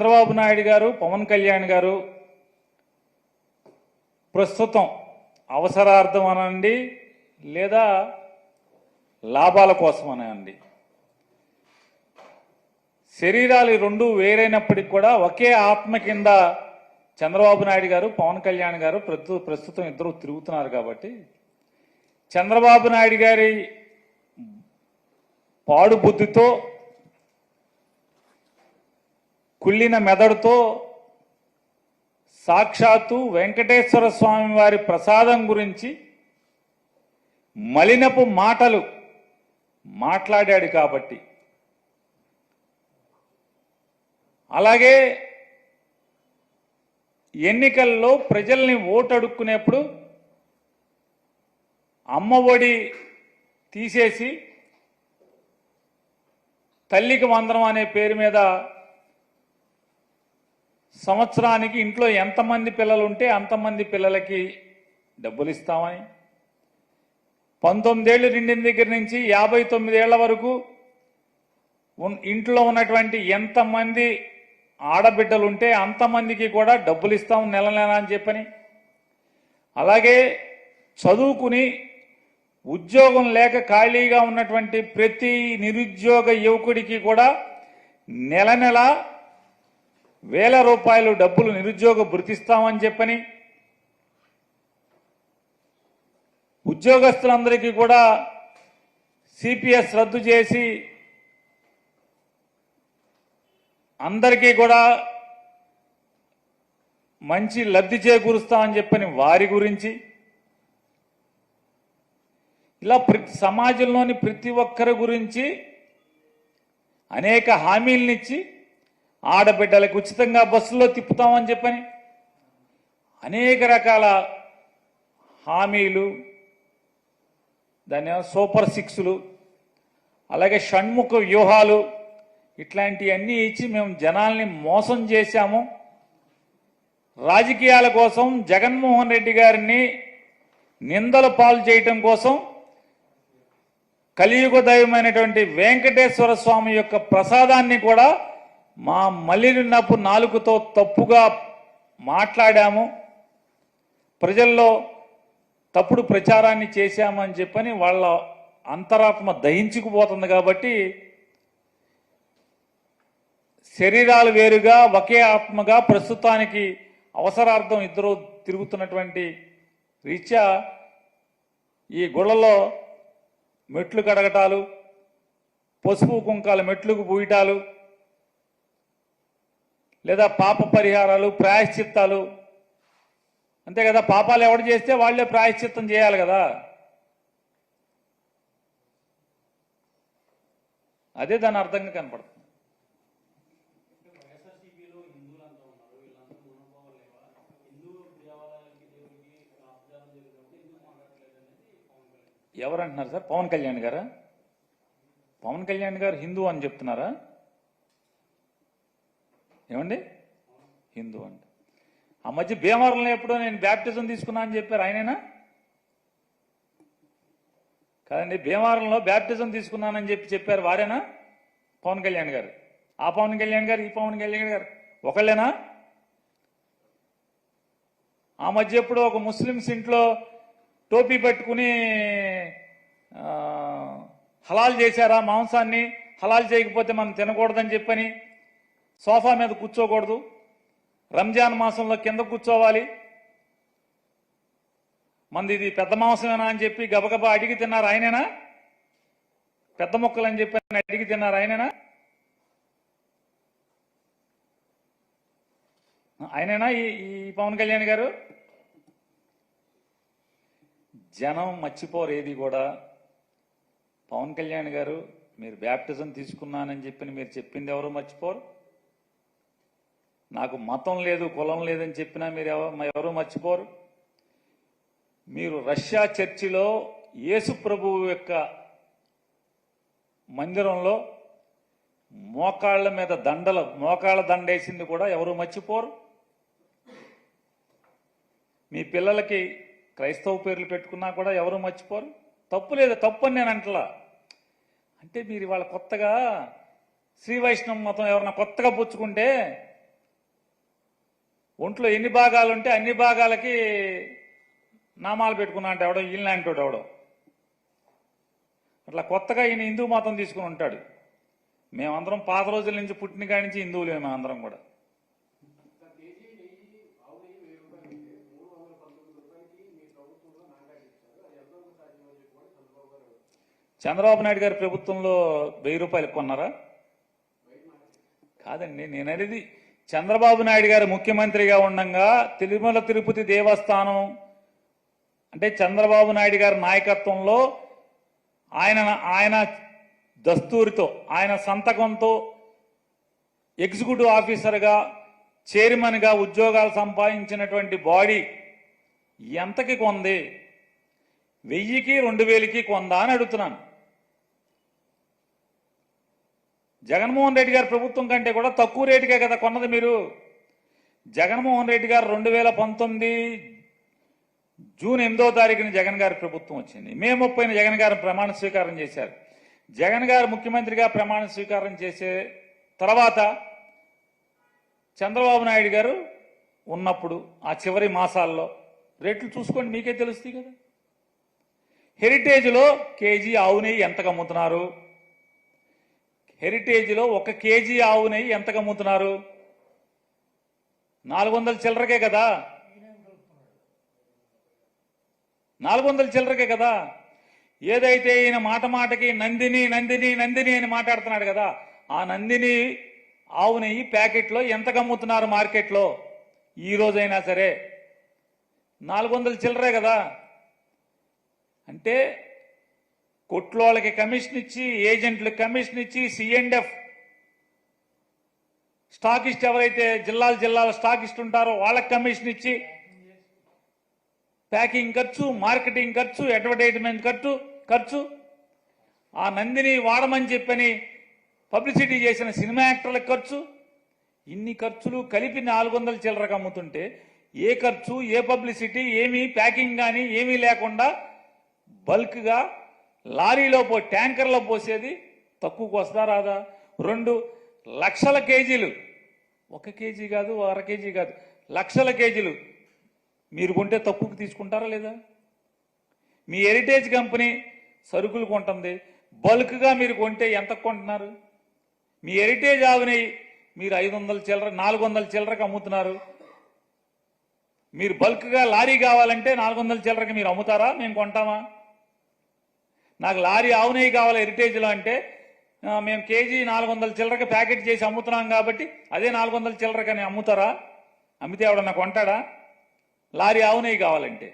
చంద్రబాబు నాయుడు గారు, పవన్ కళ్యాణ్ గారు ప్రస్తుతం అవసరార్థం అనండి లేదా లాభాల కోసం అనండి, శరీరాలు రెండు వేరైనప్పటికీ కూడా ఒకే ఆత్మ కింద చంద్రబాబు నాయుడు గారు, పవన్ కళ్యాణ్ గారు ప్రస్తుతం ఇద్దరు తిరుగుతున్నారు. కాబట్టి చంద్రబాబు నాయుడు గారి పాడు బుద్ధితో, కుళ్ళిన మెదడుతో సాక్షాత్తు వెంకటేశ్వర స్వామి వారి ప్రసాదం గురించి మలినపు మాటలు మాట్లాడాడు. కాబట్టి అలాగే ఎన్నికల్లో ప్రజల్ని ఓటు అడుక్కునేప్పుడు అమ్మఒడి తీసేసి తల్లికి వందనం అనే పేరు మీద సంవత్సరానికి ఇంట్లో ఎంతమంది పిల్లలు ఉంటే అంతమంది పిల్లలకి డబ్బులు ఇస్తామని, 19 ఏళ్లు నిండిన దగ్గర నుంచి 59 ఏళ్ల వరకు ఇంట్లో ఉన్నటువంటి ఎంతమంది ఆడబిడ్డలు ఉంటే అంతమందికి కూడా డబ్బులు ఇస్తాం నెల నెల అని చెప్పని, అలాగే చదువుకుని ఉద్యోగం లేక ఖాళీగా ఉన్నటువంటి ప్రతి నిరుద్యోగ యువకుడికి కూడా నెల నెల వేల రూపాయలు డబ్బులు నిరుద్యోగ భృతిస్తామని చెప్పని, ఉద్యోగస్తులందరికీ కూడా సిపిఎస్ రద్దు చేసి అందరికీ కూడా మంచి లబ్ధి చేకూరుస్తామని చెప్పని వారి గురించి, ఇలా సమాజంలోని ప్రతి ఒక్కరి గురించి అనేక హామీలనిచ్చి ఆడబిడ్డలకు ఉచితంగా బస్సులో తిప్పుతామని చెప్పని అనేక రకాల హామీలు, దాని సూపర్ సిక్స్లు, అలాగే షణ్ముఖ వ్యూహాలు, ఇట్లాంటివన్నీ ఇచ్చి మేము జనాల్ని మోసం చేశాము. రాజకీయాల కోసం జగన్మోహన్ రెడ్డి గారిని నిందల పాలు చేయటం కోసం కలియుగ దైవమైనటువంటి వెంకటేశ్వర స్వామి యొక్క ప్రసాదాన్ని కూడా మా మలినపు నాలుకతో తప్పుగా మాట్లాడాము, ప్రజల్లో తప్పుడు ప్రచారాన్ని చేశామని చెప్పని వాళ్ళ అంతరాత్మ దహించుకుపోతుంది. కాబట్టి శరీరాలు వేరుగా ఒకే ఆత్మగా ప్రస్తుతానికి అవసరార్థం ఇద్దరు తిరుగుతున్నటువంటి రీత్యా ఈ గుళ్ళలో మెట్లు కడగటాలు, పసుపు కుంకాలు మెట్లుకు పూయటాలు, లేదా పాప పరిహారాలు, ప్రాయశ్చిత్తాలు, అంతే కదా. పాపాలు ఎవడు చేస్తే వాళ్లే ప్రాయశ్చిత్తం చేయాలి కదా. అదే దాని అర్థంగా కనపడుతుంది. ఎవరంటున్నారు సార్? పవన్ కళ్యాణ్ గారా? పవన్ కళ్యాణ్ గారు హిందూ అని చెప్తున్నారా? ఏమండి హిందూ అంటే? ఆ మధ్య భీమవరంలో ఎప్పుడో నేను బ్యాప్టిజం తీసుకున్నా అని చెప్పారు, ఆయనేనా? కాదండి, భీమవరంలో బ్యాప్టిజం తీసుకున్నానని చెప్పారు, వారేనా? పవన్ కళ్యాణ్ గారు? ఆ పవన్ కళ్యాణ్ గారు, ఈ పవన్ కళ్యాణ్ గారు ఒకళ్ళేనా? ఆ మధ్య ఎప్పుడో ఒక ముస్లిమ్స్ ఇంట్లో టోపీ పెట్టుకుని హలాల్ చేశారా మాంసాన్ని, హలాల్ చేయకపోతే మనం తినకూడదని చెప్పని, సోఫా మీద కూర్చోకూడదు, రంజాన్ మాసంలో కింద కూర్చోవాలి, మంది ఇది పెద్ద మాంసమేనా అని చెప్పి గబగబా అడిగి తిన్నారు, ఆయనేనా? పెద్ద మొక్కలు అని చెప్పి అడిగి తిన్నారు, ఆయనేనా? ఆయనేనా ఈ పవన్ కళ్యాణ్ గారు? జనం మర్చిపోరు ఏది కూడా. పవన్ కళ్యాణ్ గారు, మీరు బ్యాప్టిజం తీసుకున్నానని చెప్పి మీరు చెప్పింది ఎవరు మర్చిపోరు. నాకు మతం లేదు, కులం లేదని చెప్పినా మీరు ఎవరు మర్చిపోరు. మీరు రష్యా చర్చిలో యేసు ప్రభువు యొక్క మందిరంలో మోకాళ్ళ మీద మోకాళ్ళ దండేసింది కూడా ఎవరు మర్చిపోరు. మీ పిల్లలకి క్రైస్తవ పేర్లు పెట్టుకున్నా కూడా ఎవరు మర్చిపోరు. తప్పు లేదు, తప్పు అని నేను అంటలా. అంటే మీరు ఇవాళ కొత్తగా శ్రీ వైష్ణవ మతం ఎవరన్నా కొత్తగా పుచ్చుకుంటే ఒంట్లో ఎన్ని భాగాలు ఉంటే అన్ని భాగాలకి నామాలు పెట్టుకున్నా అంటే ఎవడో ఈయనలాంటి ఎవడో అట్లా కొత్తగా ఈయన హిందూ మతం తీసుకుని ఉంటాడు. మేమందరం పాత రోజుల నుంచి పుట్టిన కాడి నుంచి హిందువులే మేమందరం కూడా. చంద్రబాబు నాయుడు గారి ప్రభుత్వంలో 1000 రూపాయలు కొన్నారా? కాదండి, నేను అనేది చంద్రబాబు నాయుడు గారు ముఖ్యమంత్రిగా ఉండగా తిరుమల తిరుపతి దేవస్థానం అంటే చంద్రబాబు నాయుడు గారి నాయకత్వంలో ఆయన దస్తూరితో ఆయన సంతకంతో ఎగ్జిక్యూటివ్ ఆఫీసర్గా చైర్మన్గా ఉద్యోగాలు సంపాదించినటువంటి బాడీ ఎంతకి కొంది? 1000కి 2000కి కొందా అని అడుగుతున్నాను. జగన్మోహన్ రెడ్డి గారి ప్రభుత్వం కంటే కూడా తక్కువ రేటుకే కదా కొన్నది మీరు. జగన్మోహన్ రెడ్డి గారు 2019 జూన్ 8వ తారీఖున జగన్ గారి ప్రభుత్వం వచ్చింది. మే 30న జగన్ గారు ప్రమాణ స్వీకారం చేశారు. జగన్ గారు ముఖ్యమంత్రిగా ప్రమాణ స్వీకారం చేసే తర్వాత చంద్రబాబు నాయుడు గారు ఉన్నప్పుడు ఆ చివరి మాసాల్లో రేట్లు చూసుకోండి, మీకే తెలుస్తాయి కదా. హెరిటేజ్లో కేజీ ఆవు నెయ్యి ఎంతకు అమ్ముతున్నారు? హెరిటేజ్లో 1 కేజీ ఆవు నెయ్యి ఎంతకు అమ్ముతున్నారు? 400 చిల్లరకే కదా. 400 చిల్లరకే కదా. ఏదైతే ఈయన మాట మాటకి నందిని నందిని నందిని అని మాట్లాడుతున్నాడు కదా, ఆ నందిని ఆవు నెయ్యి ప్యాకెట్లో ఎంతకు అమ్ముతున్నారు మార్కెట్లో? ఈ రోజైనా సరే 400 చిల్లరే కదా. అంటే కొట్లోళ్ళకి కమిషన్ ఇచ్చి, ఏజెంట్లకు కమిషన్ ఇచ్చి, C&F స్టాకిస్ట్ ఎవరైతే జిల్లాల స్టాకిస్ట్ ఉంటారో వాళ్ళకి కమిషన్ ఇచ్చి, ప్యాకింగ్ ఖర్చు, మార్కెటింగ్ ఖర్చు, అడ్వర్టైజ్మెంట్ ఖర్చు, ఆ నందిని వాడమని చెప్పని పబ్లిసిటీ చేసిన సినిమా యాక్టర్లకు ఖర్చు, ఇన్ని ఖర్చులు కలిపి 400 చిల్లరకు అమ్ముతుంటే ఏ ఖర్చు, ఏ పబ్లిసిటీ, ఏమీ ప్యాకింగ్ కానీ ఏమీ లేకుండా బల్క్గా లారీలో ట్యాంకర్లో పోసేది తక్కువకు వస్తా రాదా? 2 లక్షల కేజీలు, 1 కేజీ కాదు, 1/2 కేజీ కాదు, లక్షల కేజీలు మీరు కొంటే తక్కువకు తీసుకుంటారా లేదా? మీ హెరిటేజ్ కంపెనీ సరుకులు కొంటుంది, బల్క్గా మీరు కొంటే ఎంత కొంటున్నారు? మీ హెరిటేజ్ ఆవుని మీరు 500 చిల్లర 400 చిల్లరకు అమ్ముతున్నారు. మీరు బల్క్గా లారీ కావాలంటే 400 చిల్లరకి మీరు అమ్ముతారా? మేము కొంటామా? నాకు లారీ ఆవు నెయ్యి కావాలి హెరిటేజ్లో అంటే మేము కేజీ 400 చిల్లరకి ప్యాకెట్ చేసి అమ్ముతున్నాం కాబట్టి అదే 400 చిల్లరకని అమ్ముతారా? అమ్మితే ఎవడన్నా కొంటాడా? లారీ ఆవు నెయ్యి కావాలంటే